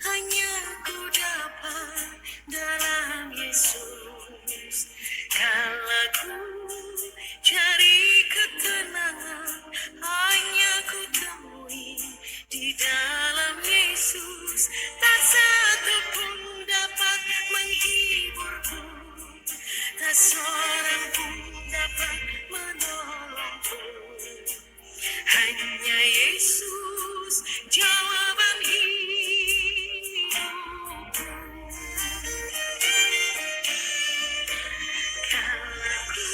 hanya ku dapat dalam Yesus. Kala ku cari ketenangan, hanya ku temui di dalam Yesus. Tak satu pun dapat menghiburku, tak seorang pun dapat menolongku. Hanya Yesus jawaban hidupku. Kala ku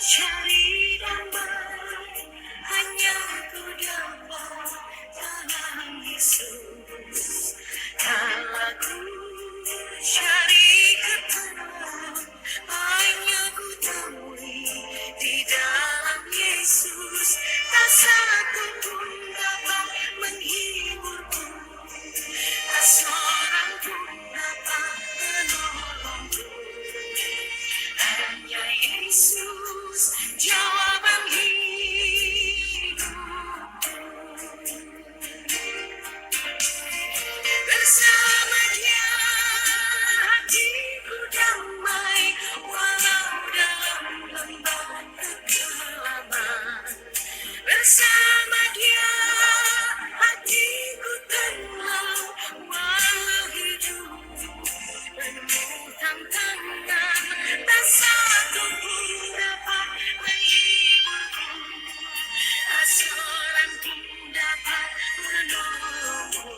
cari damai, hanya ku dapat dalam Yesus. Kala ku cari ketenangan, hanya ku temui di dalam Yesus. Tak satu pun dapat menghiburku, tak seorang pun dapat menolongku. Hanya Yesus jawaban hidupku. Bersama Dia hatiku damai, walau dalam lembah kekelaman. Bersama Dia hatiku tenang, walau hidup penuh tantangan. Tak satu pun dapat menghiburku, tak seorang pun dapat menolongku.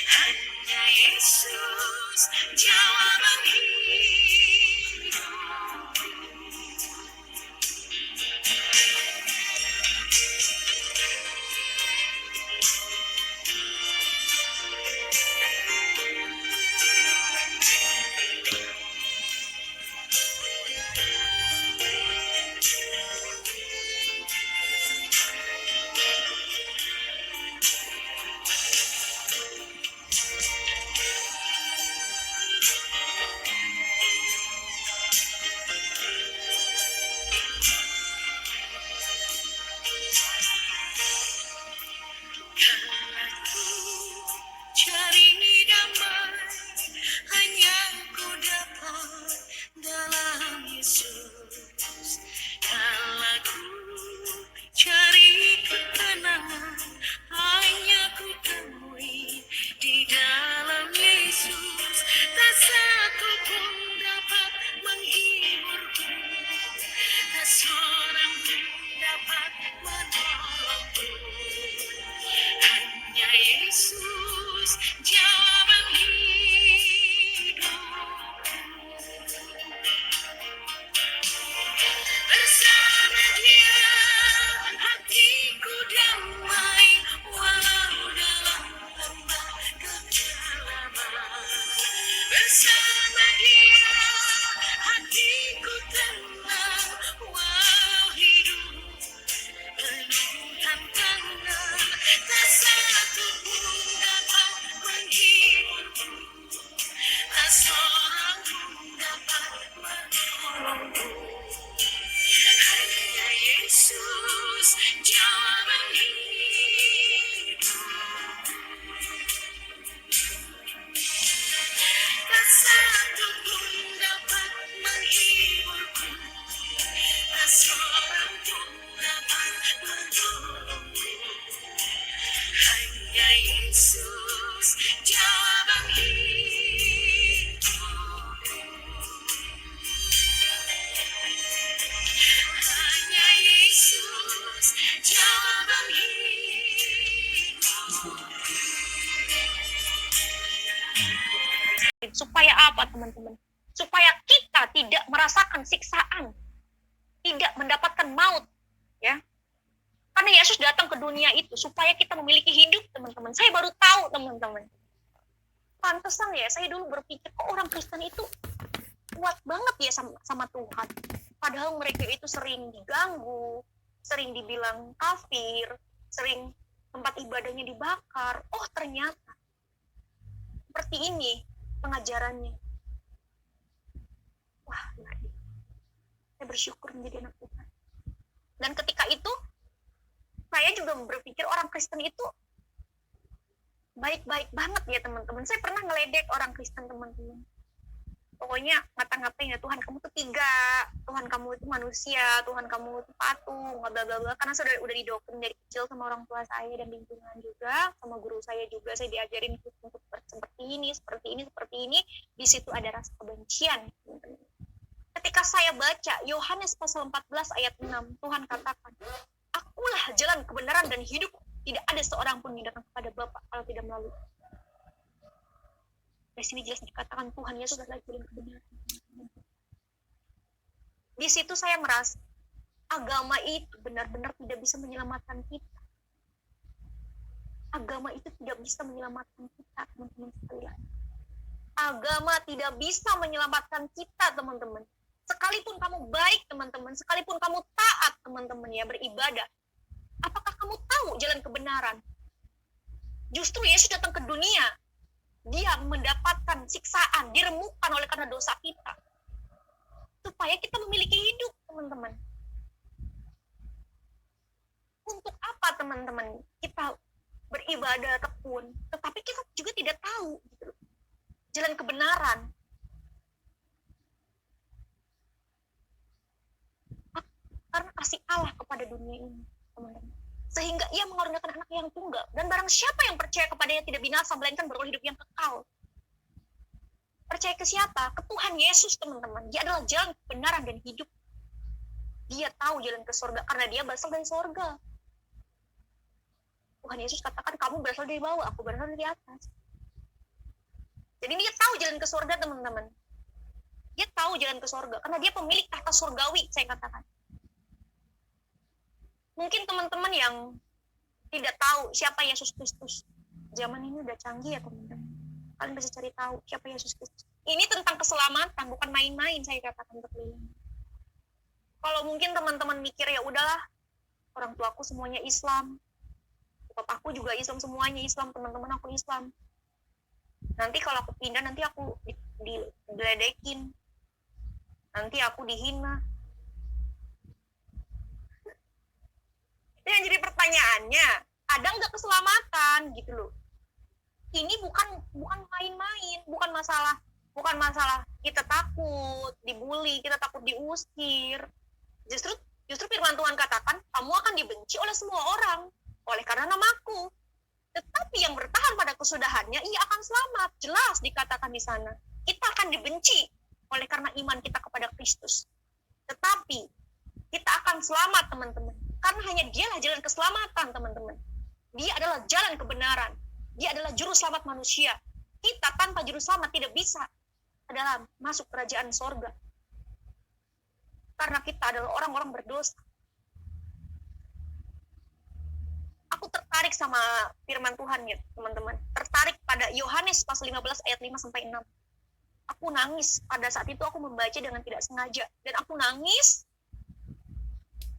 Hanya Yesus jawaban hidupku. Kala ku cari damai, hanya ku dapat dalam Yesus. Kala ku cari ketenangan, hanya ku temui di dalam Yesus. Tak satu pun dapat menghiburku, tak seorang pun dapat menolongku. Hanya Yesus jawaban hidupku. Bersama Dia hatiku damai, walau dalam lembah kekelaman. Bersama Dia hatiku tenang, walau hidup penuh tantangan. Tak satu pun dapat menghiburku, tak seorang pun dapat menolongku. Hanya Yesus jawaban hidupku. Tak satu pun dapat menghiburku, tak seorang pun dapat menolongku. Hanya Yesus jawaban hidupku. Hanya Yesus jawaban hidupku. Supaya apa, teman-teman? Supaya kita tidak merasakan siksaan, tidak mendapatkan maut, ya. Karena Yesus datang ke dunia itu supaya kita memiliki hidup, teman-teman. Saya baru tahu, teman-teman. Pantesan ya, saya dulu berpikir kok orang Kristen itu kuat banget ya sama Tuhan. Padahal mereka itu sering diganggu, sering dibilang kafir, sering tempat ibadahnya dibakar. Oh, ternyata seperti ini pengajarannya. Wah, saya bersyukur menjadi anak Tuhan. Dan ketika itu saya juga berpikir orang Kristen itu baik-baik banget ya teman-teman. Saya pernah ngeledek orang Kristen teman-teman. Pokoknya ngata-ngatain ya, Tuhan kamu tuh tiga, Tuhan kamu itu manusia, Tuhan kamu itu patung, bla bla bla. Karena saya udah didoktrin dari kecil sama orang tua saya dan lingkungan juga, sama guru saya juga, saya diajarin untuk seperti ini, seperti ini, seperti ini. Di situ ada rasa kebencian. Ketika saya baca Yohanes pasal 14 ayat 6, Tuhan katakan, akulah jalan kebenaran dan hidup, tidak ada seorang pun yang datang kepada Bapa kalau tidak melalui. Di sini jelas dikatakan Tuhan Yesus adalah jalan kebenaran. Di situ saya merasa agama itu benar-benar tidak bisa menyelamatkan kita. Agama itu tidak bisa menyelamatkan kita, teman-teman sekalian. Agama tidak bisa menyelamatkan kita, teman-teman. Sekalipun kamu baik, teman-teman, sekalipun kamu taat, teman-teman, ya, beribadah, apakah kamu tahu jalan kebenaran? Justru Yesus datang ke dunia, dia mendapatkan siksaan, diremukkan oleh karena dosa kita, supaya kita memiliki hidup, teman-teman. Untuk apa, teman-teman, kita beribadah tekun, tetapi kita juga tidak tahu gitu, jalan kebenaran. Karena kasih Allah kepada dunia ini, teman-teman, sehingga ia mengaruniakan anak yang tunggal, dan barang siapa yang percaya kepadanya tidak binasa melainkan beroleh hidup yang kekal. Percaya ke siapa? Ke Tuhan Yesus, teman-teman. Dia adalah jalan kebenaran dan hidup. Dia tahu jalan ke surga karena dia berasal dari surga. Tuhan Yesus katakan, kamu berasal dari bawah, aku berasal dari atas. Jadi dia tahu jalan ke surga, teman-teman. Dia tahu jalan ke surga karena dia pemilik tahta surgawi, saya katakan. Mungkin teman-teman yang tidak tahu siapa Yesus Kristus. Zaman ini udah canggih ya, teman-teman. Kalian bisa cari tahu siapa Yesus Kristus. Ini tentang keselamatan, bukan main-main, saya katakan untuk kalian. Kalau mungkin teman-teman mikir, ya udahlah, orang tuaku semuanya Islam. Papaku juga Islam, semuanya Islam, teman-teman aku Islam. Nanti kalau aku pindah, nanti aku diledekin. Nanti aku dihina. Yang jadi pertanyaannya, ada nggak keselamatan gitu loh? Ini bukan main-main, bukan masalah kita takut dibully, kita takut diusir. Justru firman Tuhan katakan, kamu akan dibenci oleh semua orang oleh karena namaku. Tetapi yang bertahan pada kesudahannya, ia akan selamat. Jelas dikatakan di sana, kita akan dibenci oleh karena iman kita kepada Kristus. Tetapi kita akan selamat, teman-teman. Karena hanya dialah jalan keselamatan, teman-teman. Dia adalah jalan kebenaran. Dia adalah juru selamat manusia. Kita tanpa juru selamat tidak bisa adalah masuk kerajaan sorga. Karena kita adalah orang-orang berdosa. Aku tertarik sama firman Tuhan ya, teman-teman. Tertarik pada Yohanes pasal 15 ayat 5-6. Aku nangis pada saat itu, aku membaca dengan tidak sengaja. Dan aku nangis.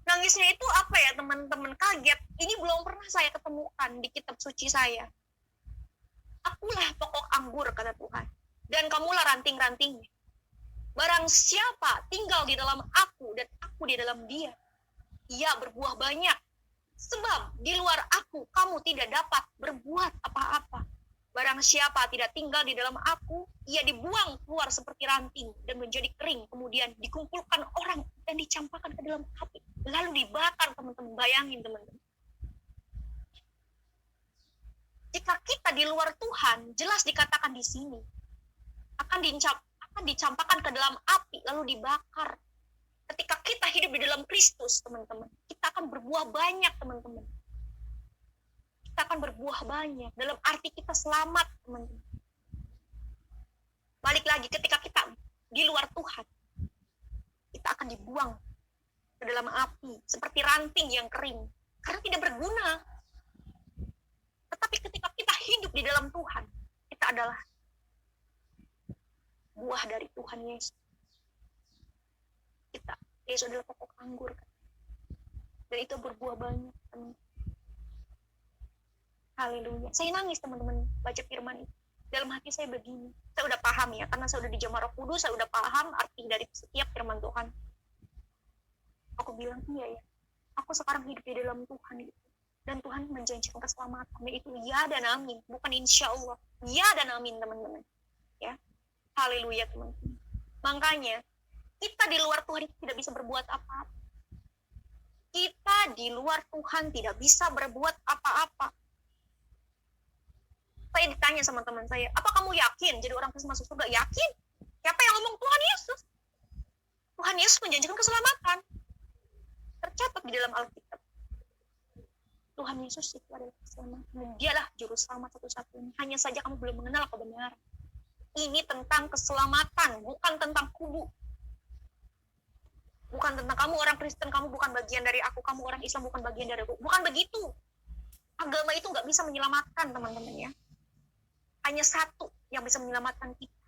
Nangisnya itu apa ya, teman-teman, kaget. Ini belum pernah saya ketemukan di kitab suci saya. Akulah pokok anggur, kata Tuhan. Dan kamulah ranting-rantingnya. Barang siapa tinggal di dalam aku dan aku di dalam dia, ia berbuah banyak. Sebab di luar aku, kamu tidak dapat berbuat apa-apa. Barang siapa tidak tinggal di dalam aku, ia dibuang keluar seperti ranting dan menjadi kering. Kemudian dikumpulkan orang dan dicampakkan ke dalam api. Lalu dibakar, teman-teman. Bayangin, teman-teman. Jika kita di luar Tuhan, jelas dikatakan di sini, akan dicampakkan ke dalam api, lalu dibakar. Ketika kita hidup di dalam Kristus, teman-teman, kita akan berbuah banyak, teman-teman. Kita akan berbuah banyak, dalam arti kita selamat, teman-teman. Balik lagi, ketika kita di luar Tuhan, kita akan dibuang ke dalam api, seperti ranting yang kering, karena tidak berguna. Tetapi ketika kita hidup di dalam Tuhan, kita adalah buah dari Tuhan Yesus. Yesus adalah pokok anggur. Dan itu berbuah banyak, teman-teman. Haleluya. Saya nangis, teman-teman, baca firman itu. Dalam hati saya begini, saya udah paham ya, karena saya udah dijamah Roh Kudus, saya udah paham arti dari setiap firman Tuhan. Aku bilang, iya ya, aku sekarang hidup di dalam Tuhan gitu. Dan Tuhan menjanjikan keselamatan. Dan itu ya dan amin. Bukan insya Allah. Ya dan amin, teman-teman. Ya. Haleluya, teman-teman. Makanya, kita di luar Tuhan itu tidak bisa berbuat apa-apa. Kita di luar Tuhan tidak bisa berbuat apa-apa. Saya ditanya sama teman saya, apa kamu yakin jadi orang Kristen masuk surga? Yakin. Siapa yang ngomong? Tuhan Yesus. Tuhan Yesus menjanjikan keselamatan. Tercatat di dalam Alkitab. Tuhan Yesus itu adalah keselamatan. Dialah juru selamat satu-satunya. Hanya saja kamu belum mengenal kebenaran. Ini tentang keselamatan, bukan tentang kubu. Bukan tentang kamu orang Kristen, kamu bukan bagian dari aku, kamu orang Islam bukan bagian dari aku. Bukan begitu. Agama itu nggak bisa menyelamatkan, teman-teman ya. Hanya satu yang bisa menyelamatkan kita,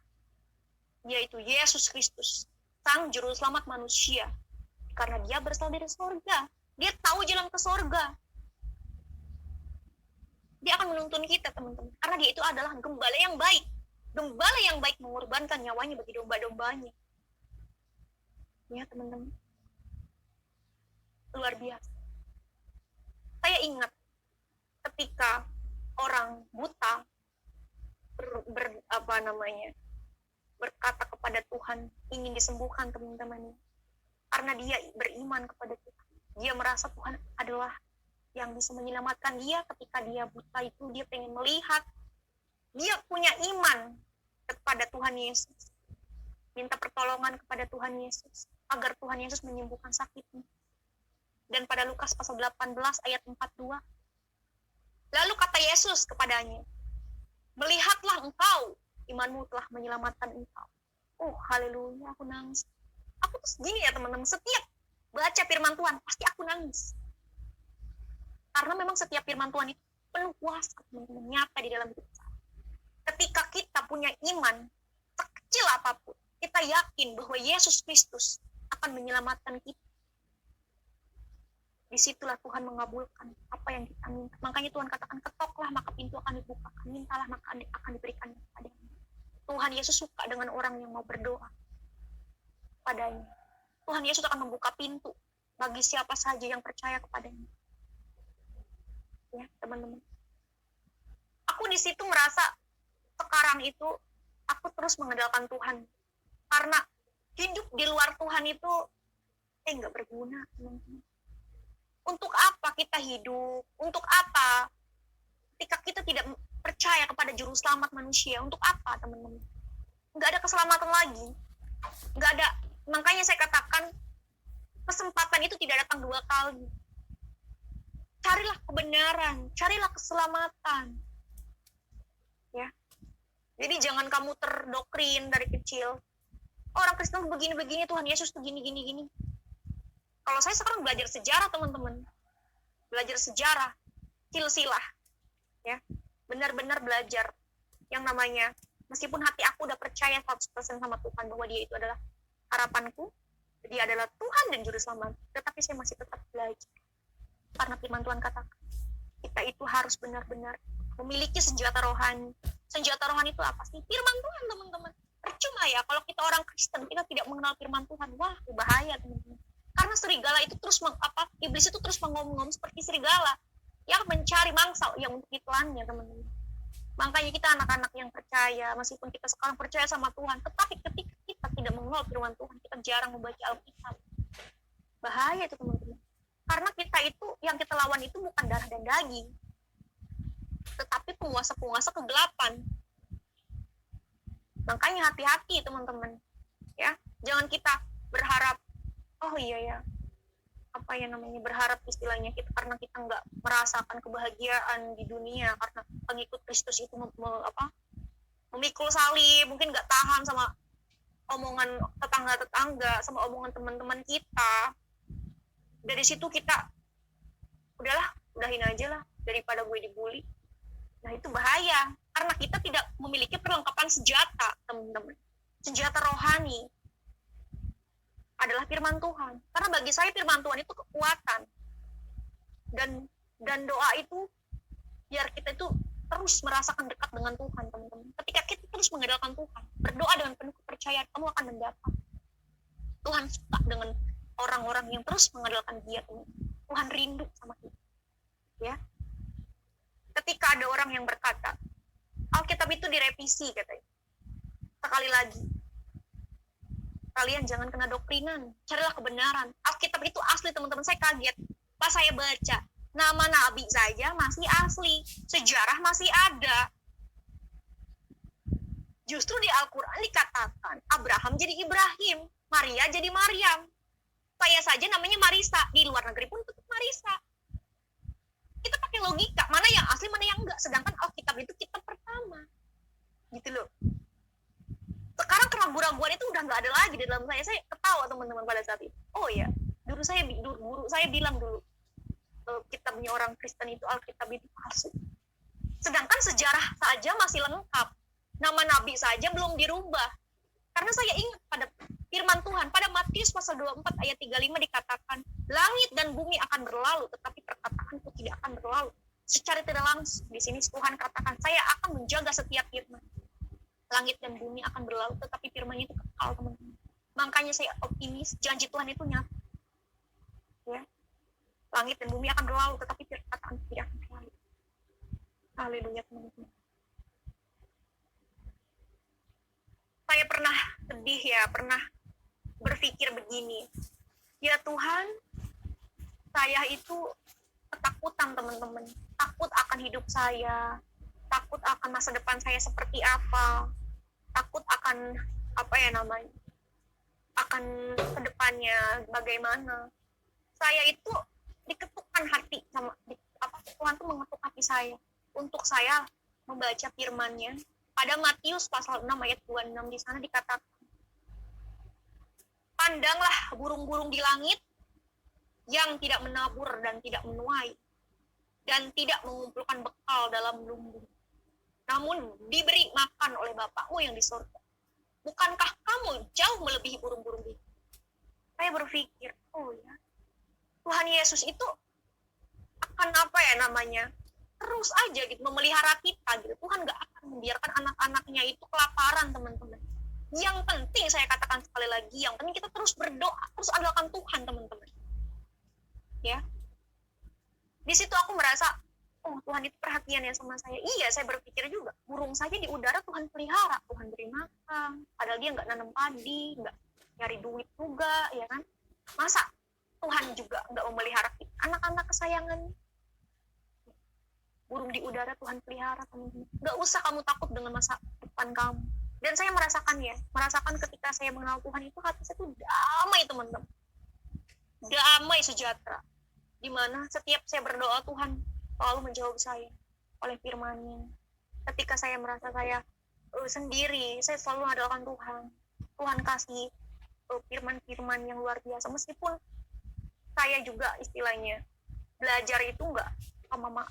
yaitu Yesus Kristus, Sang Juru Selamat manusia. Karena dia berasal dari sorga. Dia tahu jalan ke sorga. Dia akan menuntun kita, teman-teman. Karena dia itu adalah gembala yang baik. Gembala yang baik mengorbankan nyawanya bagi domba-dombanya. Ya, teman-teman. Luar biasa. Saya ingat ketika orang buta berkata kepada Tuhan, ingin disembuhkan, teman-teman. Karena dia beriman kepada Tuhan. Dia merasa Tuhan adalah yang bisa menyelamatkan dia ketika dia buta itu. Dia pengen melihat. Dia punya iman kepada Tuhan Yesus. Minta pertolongan kepada Tuhan Yesus agar Tuhan Yesus menyembuhkan sakitnya. Dan pada Lukas pasal 18 ayat 42, lalu kata Yesus kepadanya, melihatlah engkau, imanmu telah menyelamatkan engkau. Oh, haleluya, aku nangis. Aku terus gini ya teman-teman, setiap baca firman Tuhan pasti aku nangis. Karena memang setiap firman Tuhan itu penuh kuasa, teman-teman, nyata di dalam hidup kita. Ketika kita punya iman sekecil apapun, kita yakin bahwa Yesus Kristus akan menyelamatkan kita. Disitulah Tuhan mengabulkan apa yang kita minta. Makanya Tuhan katakan, ketoklah maka pintu akan dibukakan, mintalah maka akan diberikan kepadanya. Tuhan Yesus suka dengan orang yang mau berdoa padanya. Tuhan Yesus akan membuka pintu bagi siapa saja yang percaya kepadanya. Ya, teman-teman. Aku di situ merasa sekarang itu aku terus mengandalkan Tuhan. Karena hidup di luar Tuhan itu nggak berguna, teman-teman. Untuk apa kita hidup? Untuk apa? Ketika kita tidak percaya kepada juru selamat manusia, untuk apa, teman-teman? Nggak ada keselamatan lagi. Nggak ada. Makanya saya katakan, kesempatan itu tidak datang dua kali. Carilah kebenaran, carilah keselamatan. Ya. Jadi jangan kamu terdoktrin dari kecil. Orang Kristen begini-begini, Tuhan Yesus tuh gini-gini. Kalau saya sekarang belajar sejarah, teman-teman. Belajar sejarah, silsilah. Ya. Benar-benar belajar yang namanya, meskipun hati aku udah percaya 100% sama Tuhan bahwa dia itu adalah harapanku, dia adalah Tuhan dan juru selamat, tetapi saya masih tetap belajar. Karena firman Tuhan katakan, kita itu harus benar-benar memiliki senjata rohani. Senjata rohani itu apa sih? Firman Tuhan, teman-teman. Percuma ya kalau kita orang Kristen kita tidak mengenal firman Tuhan. Wah, bahaya, teman-teman. Karena serigala itu terus iblis itu terus mengomong-ngomong seperti serigala yang mencari mangsa yang untuk ditelannya, teman-teman. Makanya kita anak-anak yang percaya, meskipun kita sekarang percaya sama Tuhan, tetapi ketika kita tidak mengenal firman Tuhan, kita jarang membaca Alkitab. Bahaya itu, teman-teman. Karena kita itu, yang kita lawan itu bukan darah dan daging, tetapi penguasa-penguasa kegelapan. Makanya hati-hati, teman-teman. Ya, jangan kita berharap, oh iya ya, apa ya namanya, berharap istilahnya kita karena kita nggak merasakan kebahagiaan di dunia karena pengikut Kristus itu memikul salib, mungkin nggak tahan sama omongan tetangga-tetangga, sama omongan teman-teman kita. Dari situ kita udahin aja lah daripada gue dibully. Nah, itu bahaya karena kita tidak memiliki perlengkapan senjata, teman-teman. Senjata rohani adalah firman Tuhan. Karena bagi saya firman Tuhan itu kekuatan. Dan doa itu biar kita itu terus merasakan dekat dengan Tuhan, teman-teman. Ketika kita terus mengandalkan Tuhan, berdoa dengan penuh kepercayaan, kamu akan mendapat. Tuhan suka dengan orang-orang yang terus mengandalkan Dia, teman. Tuhan rindu sama kita. Ya. ada orang yang berkata, Alkitab itu direvisi katanya. Sekali lagi, kalian jangan kena doktrinan, carilah kebenaran. Alkitab itu asli teman-teman, saya kaget. Pas saya baca, nama nabi saja masih asli, sejarah masih ada. Justru di Al-Quran dikatakan, Abraham jadi Ibrahim, Maria jadi Maryam. Saya saja namanya Marisa, di luar negeri pun tetap Marisa. Kita pakai logika, mana yang asli, mana yang enggak. Sedangkan Alkitab itu kitab pertama. Gitu loh. Sekarang keraguan-keraguan itu udah nggak ada lagi di dalam saya. Saya ketawa teman-teman pada saat itu. Oh ya, guru saya bilang dulu, kitabnya orang Kristen itu, Alkitab itu palsu. Sedangkan sejarah saja masih lengkap. Nama nabi saja belum dirubah. Karena saya ingat pada firman Tuhan, pada Matius pasal 24 ayat 35 dikatakan, langit dan bumi akan berlalu, tetapi perkataanku tidak akan berlalu. Secara tidak langsung, di sini Tuhan katakan, saya akan menjaga setiap firman. Langit dan bumi akan berlalu, tetapi firman-Nya itu kekal, teman-teman. Makanya saya optimis, janji Tuhan itu nyata. Ya. Langit dan bumi akan berlalu, tetapi perkataan tidak akan berlalu. Haleluya, teman-teman. Saya pernah sedih ya, pernah berpikir begini. Ya Tuhan, saya itu ketakutan, teman-teman. Takut akan hidup saya, takut akan masa depan saya seperti apa, takut akan akan kedepannya bagaimana. Saya itu diketukkan hati sama Tuhan tuh mengetuk hati saya untuk saya membaca firman-Nya. Pada Matius pasal 6 ayat 26 di sana dikatakan, pandanglah burung-burung di langit yang tidak menabur dan tidak menuai dan tidak mengumpulkan bekal dalam lumbung, namun diberi makan oleh Bapakmu yang di surga. Bukankah kamu jauh melebihi burung-burung itu? Saya berpikir, oh ya, Tuhan Yesus itu akan terus aja gitu memelihara kita gitu. Tuhan gak akan membiarkan anak-anaknya itu kelaparan, teman-teman. Yang penting saya katakan sekali lagi, yang penting kita terus berdoa, terus andalkan Tuhan, teman-teman. Ya, di situ aku merasa, oh Tuhan itu perhatian ya sama saya. Iya, saya berpikir juga, burung saja di udara Tuhan pelihara, Tuhan beri makan, padahal dia nggak nanam padi, nggak nyari duit juga, ya kan? Masa Tuhan juga nggak memelihara kita, anak-anak kesayangannya? Burung di udara Tuhan pelihara, teman-teman. Nggak usah kamu takut dengan masa depan kamu. Dan saya merasakan ketika saya mengenal Tuhan itu, hati saya tuh damai, teman-teman. Damai, sejahtera. Dimana setiap saya berdoa, Tuhan selalu menjawab saya oleh firman-Nya. Ketika saya merasa saya sendiri, saya selalu mengandalkan Tuhan. Tuhan kasih firman-firman yang luar biasa. Meskipun saya juga istilahnya belajar itu nggak sama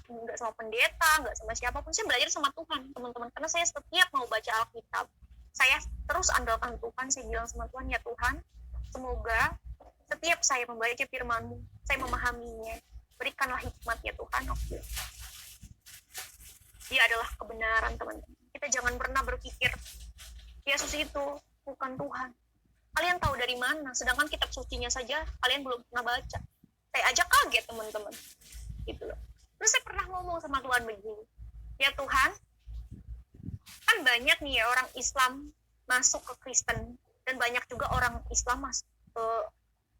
pendeta, nggak sama siapapun, saya belajar sama Tuhan, teman-teman. Karena saya setiap mau baca Alkitab, saya terus andalkan Tuhan. Saya bilang sama Tuhan, ya Tuhan, semoga setiap saya membaca firman-Mu, saya memahaminya. Berikanlah hikmat ya Tuhan. Oke. Dia adalah kebenaran, teman-teman. Kita jangan pernah berpikir Yesus itu bukan Tuhan. Kalian tahu dari mana? Sedangkan kitab sucinya saja kalian belum pernah baca. Saya aja kaget, teman-teman. Gitu loh. Terus saya pernah ngomong sama Tuhan begini, ya Tuhan, kan banyak nih ya orang Islam masuk ke Kristen, dan banyak juga orang Islam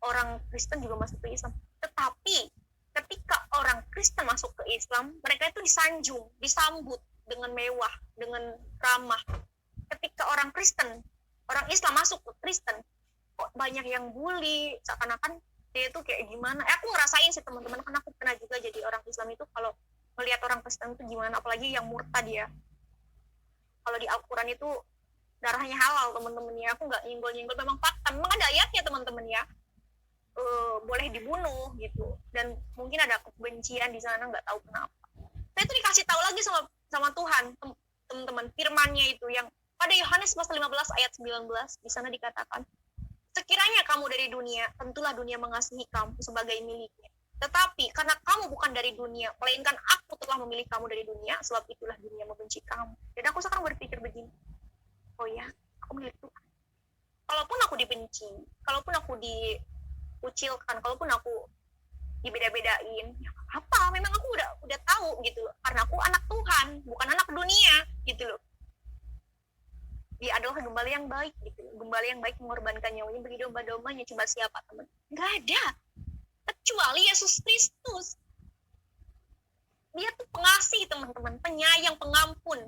orang Kristen juga masuk ke Islam. Tetapi ketika orang Kristen masuk ke Islam, mereka itu disanjung, disambut dengan mewah, dengan ramah. Ketika orang Islam masuk ke Kristen, kok banyak yang bully, seakan-akan dia itu kayak gimana. Aku ngerasain sih, teman-teman, karena aku pernah juga jadi orang Islam itu, kalau melihat orang Kristen itu gimana, apalagi yang murtad ya. Kalau di Al-Quran itu darahnya halal, teman-teman ya. Aku nggak nyenggol-nyenggol, memang fakta, memang ada ayatnya, teman-teman ya. Boleh dibunuh gitu, dan mungkin ada kebencian di sana, nggak tahu kenapa. Saya itu dikasih tahu lagi sama Tuhan, teman-teman, firman-Nya itu yang pada Yohanes pasal 15 ayat 19 di sana dikatakan, sekiranya kamu dari dunia, tentulah dunia mengasihi kamu sebagai miliknya. Tetapi karena kamu bukan dari dunia, melainkan aku telah memilih kamu dari dunia, sebab itulah dunia membenci kamu. Dan aku sekarang berpikir begini, oh ya, aku milik Tuhan. Kalaupun aku dibenci, kalaupun aku dikucilkan, kalaupun aku dibeda-bedain. Ya, apa? Memang aku udah tahu gitu loh. Karena aku anak Tuhan, bukan anak dunia gitu loh. Dia adalah gembala yang baik gitu loh. Gembala yang baik mengorbankan nyawanya bagi domba-dombanya. Coba siapa teman? Nggak ada. Kecuali Yesus Kristus. Dia tuh pengasih teman-teman, penyayang, pengampun.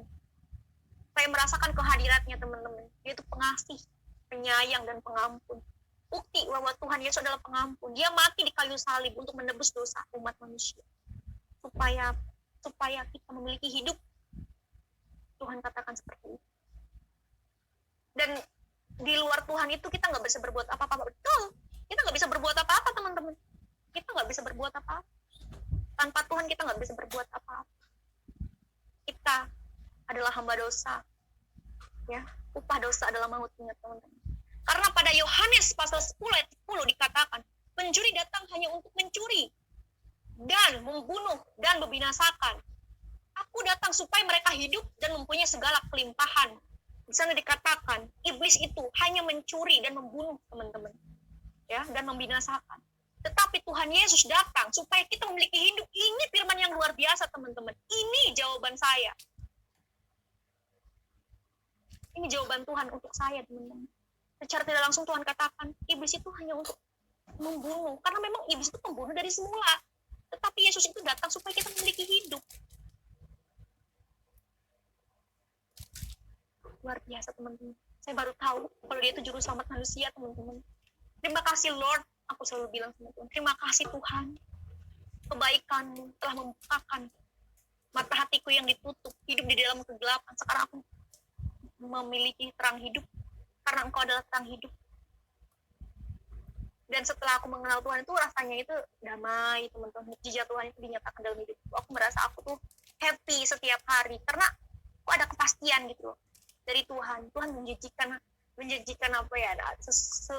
Saya merasakan kehadiratnya teman-teman. Dia tuh pengasih, penyayang, dan pengampun. Bukti bahwa Tuhan Yesus adalah pengampun. Dia mati di kayu salib untuk menebus dosa umat manusia. Supaya kita memiliki hidup. Tuhan katakan seperti itu. Dan di luar Tuhan itu kita nggak bisa berbuat apa-apa. Betul, kita nggak bisa berbuat apa-apa teman-teman. Kita nggak bisa berbuat apa-apa. Tanpa Tuhan kita nggak bisa berbuat apa-apa. Kita adalah hamba dosa. Ya, upah dosa adalah maut, ingat teman-teman. Karena pada Yohanes pasal 10 ayat 10 dikatakan, pencuri datang hanya untuk mencuri dan membunuh dan membinasakan. Aku datang supaya mereka hidup dan mempunyai segala kelimpahan. Di sana dikatakan, iblis itu hanya mencuri dan membunuh teman-teman. Ya, dan membinasakan. Tetapi Tuhan Yesus datang supaya kita memiliki hidup. Ini firman yang luar biasa teman-teman. Ini jawaban saya. Ini jawaban Tuhan untuk saya teman-teman. Secara tidak langsung Tuhan katakan, iblis itu hanya untuk membunuh. Karena memang iblis itu pembunuh dari semula. Tetapi Yesus itu datang supaya kita memiliki hidup. Luar biasa teman-teman. Saya baru tahu kalau dia itu juru selamat manusia teman-teman. Terima kasih Lord. Aku selalu bilang sama Tuhan, terima kasih Tuhan. Kebaikan-Mu telah membukakan mata hatiku yang ditutup. Hidup di dalam kegelapan. Sekarang aku memiliki terang hidup. Karena Engkau adalah terang hidup. Dan setelah aku mengenal Tuhan itu rasanya itu damai teman-teman. Mukjizat Tuhan itu dinyatakan dalam hidupku. Aku merasa aku tuh happy setiap hari. Karena aku ada kepastian gitu loh. Dari Tuhan. Tuhan menjanjikan apa ya,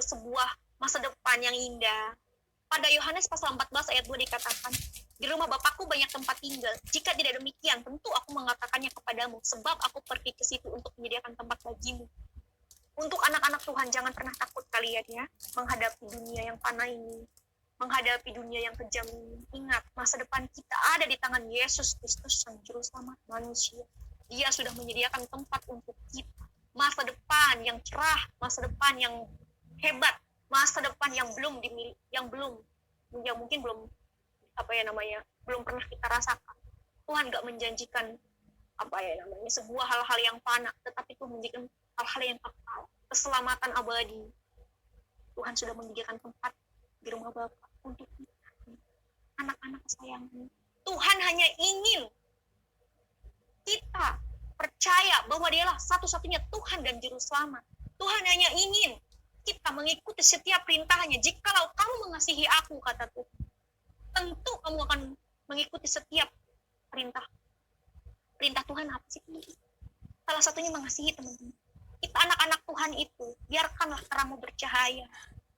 sebuah masa depan yang indah. Pada Yohanes pasal 14 ayat 2 dikatakan, di rumah Bapakku banyak tempat tinggal. Jika tidak demikian, tentu aku mengatakannya kepadamu, sebab aku pergi ke situ untuk menyediakan tempat bagimu. Untuk anak-anak Tuhan, jangan pernah takut kalian ya, menghadapi dunia yang fana ini, menghadapi dunia yang kejam ini. Ingat, masa depan kita ada di tangan Yesus Kristus, Sang Juru Selamat manusia. Dia sudah menyediakan tempat untuk kita. Masa depan yang cerah, masa depan yang hebat, masa depan yang mungkin belum belum pernah kita rasakan. Tuhan nggak menjanjikan sebuah hal-hal yang fana, tetapi Tuhan menjanjikan hal-hal yang kekal, keselamatan abadi. Tuhan sudah menyediakan tempat di rumah Bapa untuk kita, anak-anak sayangnya. Tuhan hanya ingin kita percaya bahwa Dialah satu-satunya Tuhan dan Juru Selamat. Tuhan hanya ingin kita mengikuti setiap perintahnya. Jikalau kamu mengasihi aku, kata Tuhan, tentu kamu akan mengikuti setiap perintah. Perintah Tuhan apa sih? Salah satunya mengasihi teman-teman. Kita anak-anak Tuhan itu, biarkanlah terangmu bercahaya.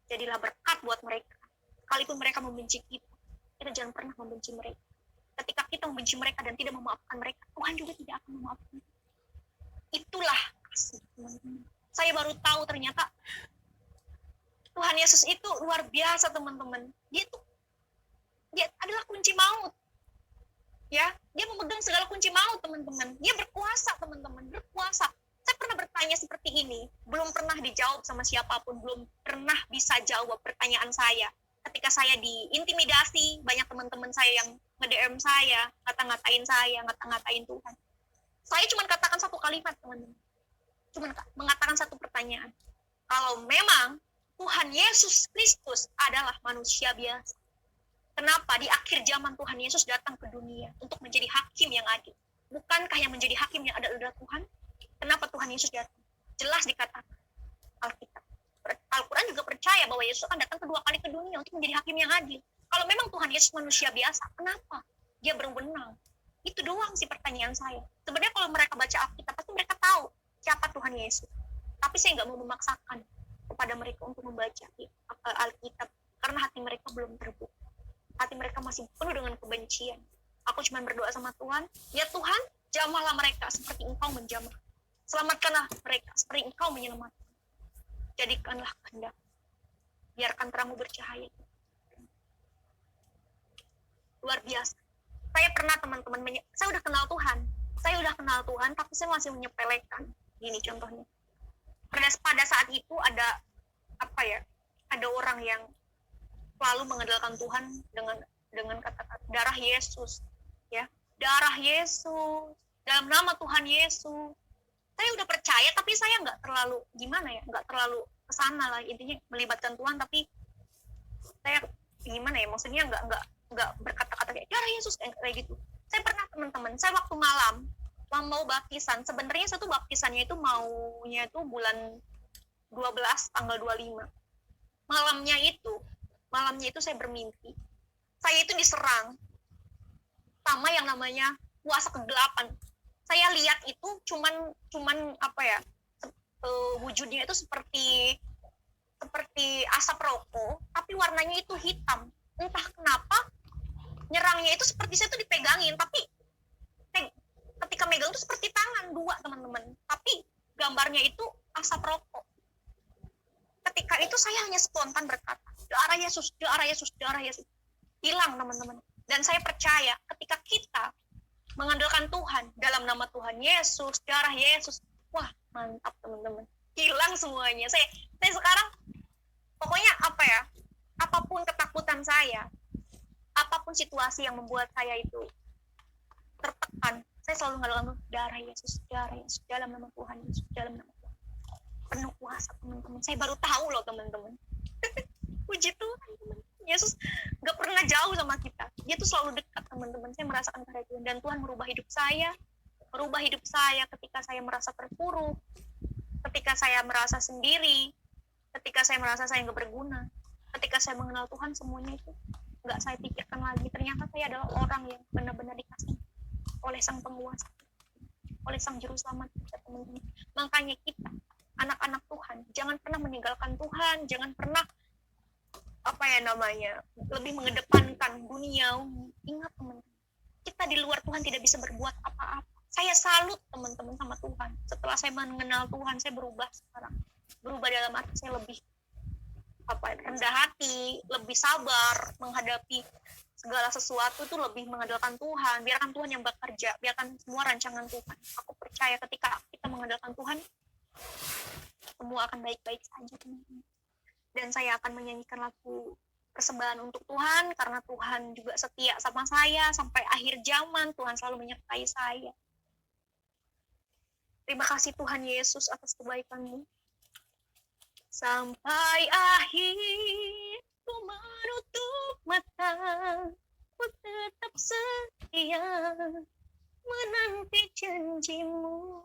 Jadilah berkat buat mereka. Sekalipun mereka membenci kita jangan pernah membenci mereka. Ketika kita membenci mereka dan tidak memaafkan mereka, Tuhan juga tidak akan memaafkan. Itulah kasih teman-teman. Saya baru tahu ternyata Tuhan Yesus itu luar biasa teman-teman. Dia adalah kunci maut. Ya, dia memegang segala kunci maut teman-teman. Dia berkuasa teman-teman, berkuasa. Saya pernah bertanya seperti ini, belum pernah dijawab sama siapapun, belum pernah bisa jawab pertanyaan saya. Ketika saya diintimidasi, banyak teman-teman saya yang nge-DM saya, ngata-ngatain Tuhan. Saya cuma katakan satu kalimat, teman-teman. Cuma mengatakan satu pertanyaan. Kalau memang Tuhan Yesus Kristus adalah manusia biasa, kenapa di akhir zaman Tuhan Yesus datang ke dunia untuk menjadi hakim yang adil? Bukankah yang menjadi hakim yang adil adalah Tuhan? Kenapa Tuhan Yesus datang? Jelas dikatakan Alkitab. Al-Quran juga percaya bahwa Yesus akan datang kedua kali ke dunia untuk menjadi hakim yang adil. Kalau memang Tuhan Yesus manusia biasa, kenapa dia berwenang? Itu doang sih pertanyaan saya. Sebenarnya kalau mereka baca Alkitab, pasti mereka tahu siapa Tuhan Yesus. Tapi saya nggak mau memaksakan kepada mereka untuk membaca Alkitab, karena hati mereka belum terbuka. Hati mereka masih penuh dengan kebencian. Aku cuma berdoa sama Tuhan, ya Tuhan, jamahlah mereka seperti Engkau menjamah. Selamatkanlah mereka seperti Engkau menyelamatkan. Jadikanlah kehendak. Biarkan terangmu bercahaya. luar biasa. Saya pernah teman-teman, saya udah kenal Tuhan, tapi saya masih menyepelekan. Gini contohnya, pada saat itu ada ada orang yang selalu mengandalkan Tuhan dengan kata-kata darah Yesus, ya, darah Yesus, dalam nama Tuhan Yesus. Saya udah percaya, tapi saya nggak terlalu nggak terlalu kesana lah, intinya melibatkan Tuhan, tapi saya maksudnya nggak berkata-kata kayak darah Yesus kayak gitu. Saya pernah teman-teman, saya waktu malam mau baptisan, sebenarnya saya tuh baptisannya itu maunya itu bulan 12 tanggal 25. Malamnya itu saya bermimpi. Saya itu diserang sama yang namanya kuasa kegelapan. Saya lihat itu cuman wujudnya itu seperti asap rokok, tapi warnanya itu hitam. Entah kenapa nyerangnya itu seperti saya tuh dipegangin, tapi ketika megang itu seperti tangan dua, teman-teman, tapi gambarnya itu asap rokok. Ketika itu saya hanya spontan berkata, darah Yesus, darah Yesus, darah Yesus. Hilang, teman-teman. Dan saya percaya ketika kita mengandalkan Tuhan dalam nama Tuhan Yesus, darah Yesus, wah mantap teman-teman. Hilang semuanya. Saya sekarang pokoknya apapun ketakutan saya, apapun situasi yang membuat saya itu tertekan, saya selalu mengandalkan darah Yesus, dalam nama Tuhan Yesus, dalam nama Tuhan. Penuh kuasa, teman-teman. Saya baru tahu loh, teman-teman. Puji Tuhan, teman. Yesus gak pernah jauh sama kita. Dia tuh selalu dekat, teman-teman. Saya merasakan karya Tuhan. Dan Tuhan merubah hidup saya ketika saya merasa terpuruk, ketika saya merasa sendiri, ketika saya merasa saya gak berguna, ketika saya mengenal Tuhan, semuanya itu gak saya pikirkan lagi. Ternyata saya adalah orang yang benar-benar dikasih oleh Sang Penguasa, oleh Sang Juru Selamat kita, teman-teman. Makanya kita, anak-anak Tuhan, jangan pernah meninggalkan Tuhan, jangan pernah lebih mengedepankan dunia. Ingat, teman-teman, kita di luar Tuhan tidak bisa berbuat apa-apa. Saya salut, teman-teman, sama Tuhan. Setelah saya mengenal Tuhan, saya berubah sekarang. Berubah dalam arti saya lebih rendah hati, lebih sabar menghadapi segala sesuatu, itu lebih mengandalkan Tuhan. Biarkan Tuhan yang bekerja, biarkan semua rancangan Tuhan. Aku percaya ketika kita mengandalkan Tuhan, semua akan baik-baik saja, teman-teman. Dan saya akan menyanyikan lagu persembahan untuk Tuhan, karena Tuhan juga setia sama saya sampai akhir zaman. Tuhan selalu menyertai saya. Terima kasih Tuhan Yesus atas kebaikan-Mu. Sampai akhir ku menutup mata, ku tetap setia menanti janji-Mu.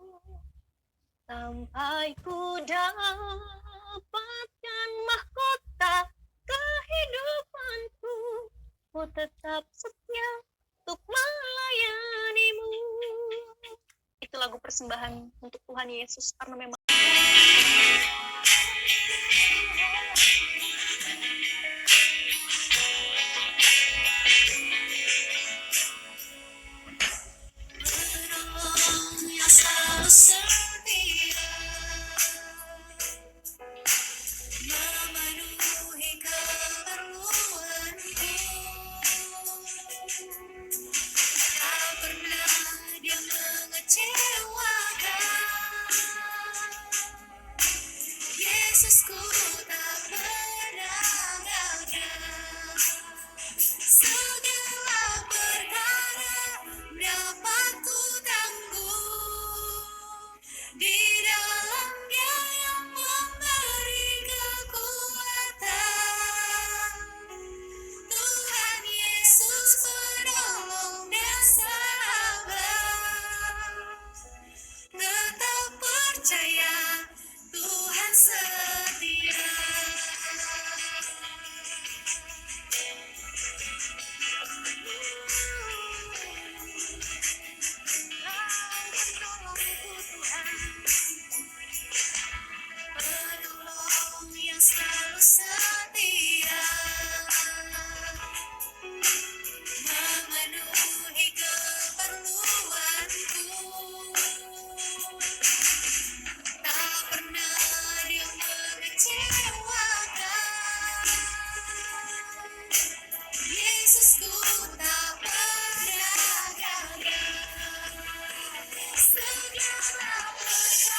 Sampai ku dapatkan mahkota kehidupanku, ku tetap setia untuk melayani-Mu. Itu lagu persembahan untuk Tuhan Yesus, karena memang memenuhi keperluanku. Tak pernah dia mengecewakan. biarlah